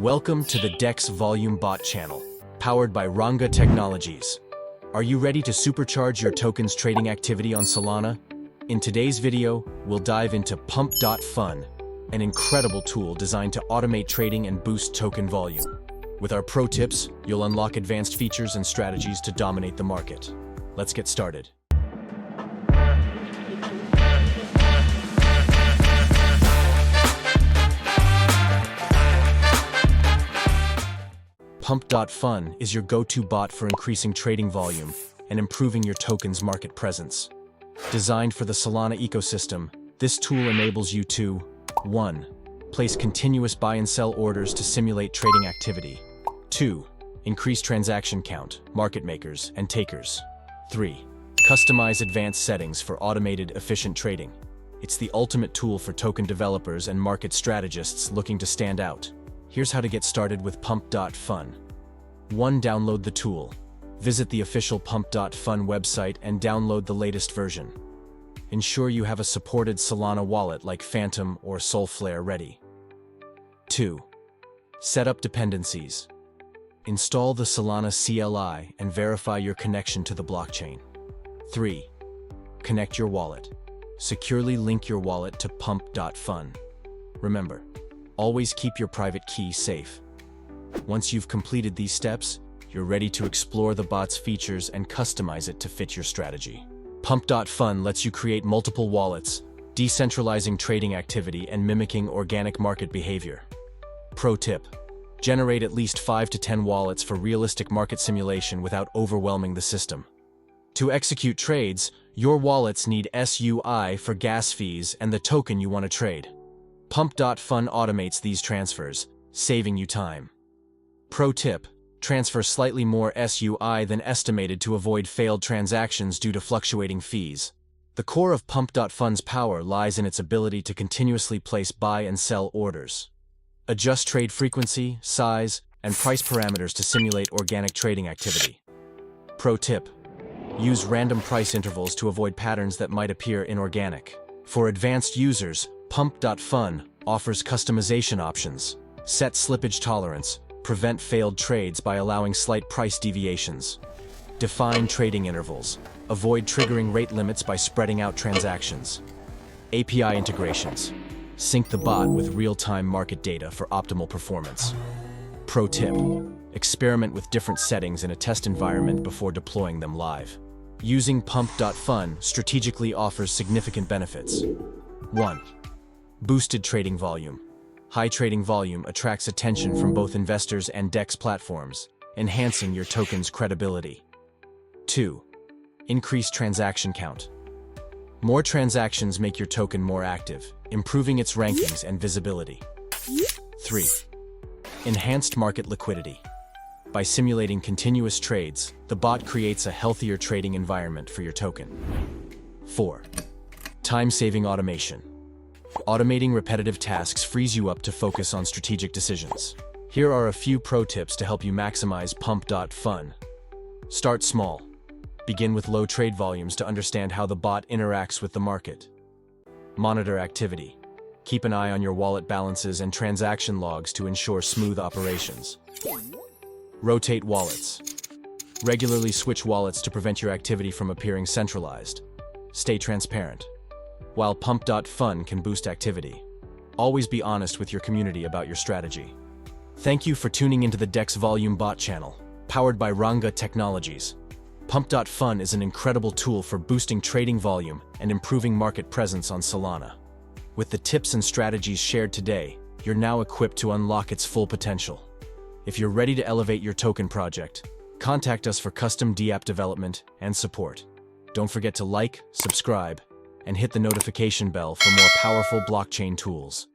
Welcome to the DEX Volume Bot channel, powered by Ranga Technologies. Are you ready to supercharge your tokens trading activity on Solana? In today's video, we'll dive into Pump.fun, an incredible tool designed to automate trading and boost token volume. With our pro tips, you'll unlock advanced features and strategies to dominate the market. Let's get started. Pump.fun is your go-to bot for increasing trading volume and improving your token's market presence. Designed for the Solana ecosystem, this tool enables you to 1. Place continuous buy and sell orders to simulate trading activity. 2. Increase transaction count, market makers, and takers. 3. Customize advanced settings for automated, efficient trading. It's the ultimate tool for token developers and market strategists looking to stand out. Here's how to get started with Pump.fun. 1. Download the tool. Visit the official Pump.fun website and download the latest version. Ensure you have a supported Solana wallet like Phantom or Solflare ready. 2. Set up dependencies. Install the Solana CLI and verify your connection to the blockchain. 3. Connect your wallet. Securely link your wallet to Pump.fun. Remember, always keep your private key safe. Once you've completed these steps, you're ready to explore the bot's features and customize it to fit your strategy. Pump.fun lets you create multiple wallets, decentralizing trading activity and mimicking organic market behavior. Pro tip: generate at least 5 to 10 wallets for realistic market simulation without overwhelming the system. To execute trades, your wallets need SUI for gas fees and the token you want to trade. Pump.fun automates these transfers, saving you time. Pro tip: transfer slightly more SUI than estimated to avoid failed transactions due to fluctuating fees. The core of Pump.fun's power lies in its ability to continuously place buy and sell orders. Adjust trade frequency, size, and price parameters to simulate organic trading activity. Pro tip: use random price intervals to avoid patterns that might appear inorganic. For advanced users, Pump.fun offers customization options. Set slippage tolerance, prevent failed trades by allowing slight price deviations. Define trading intervals, avoid triggering rate limits by spreading out transactions. API integrations, sync the bot with real-time market data for optimal performance. Pro tip: experiment with different settings in a test environment before deploying them live. Using Pump.fun strategically offers significant benefits. 1. Boosted trading volume. High trading volume attracts attention from both investors and DEX platforms, enhancing your token's credibility. 2. Increased transaction count. More transactions make your token more active, improving its rankings and visibility. 3. Enhanced market liquidity. By simulating continuous trades, the bot creates a healthier trading environment for your token. 4. Time-saving automation. Automating repetitive tasks frees you up to focus on strategic decisions. Here are a few pro tips to help you maximize Pump.fun. Start small. Begin with low trade volumes to understand how the bot interacts with the market. Monitor activity. Keep an eye on your wallet balances and transaction logs to ensure smooth operations. Rotate wallets. Regularly switch wallets to prevent your activity from appearing centralized. Stay transparent. While Pump.fun can boost activity, always be honest with your community about your strategy. Thank you for tuning into the DEX Volume Bot channel, powered by Ranga Technologies. Pump.fun is an incredible tool for boosting trading volume and improving market presence on Solana. With the tips and strategies shared today, you're now equipped to unlock its full potential. If you're ready to elevate your token project, contact us for custom DApp development and support. Don't forget to like, subscribe, and hit the notification bell for more powerful blockchain tools.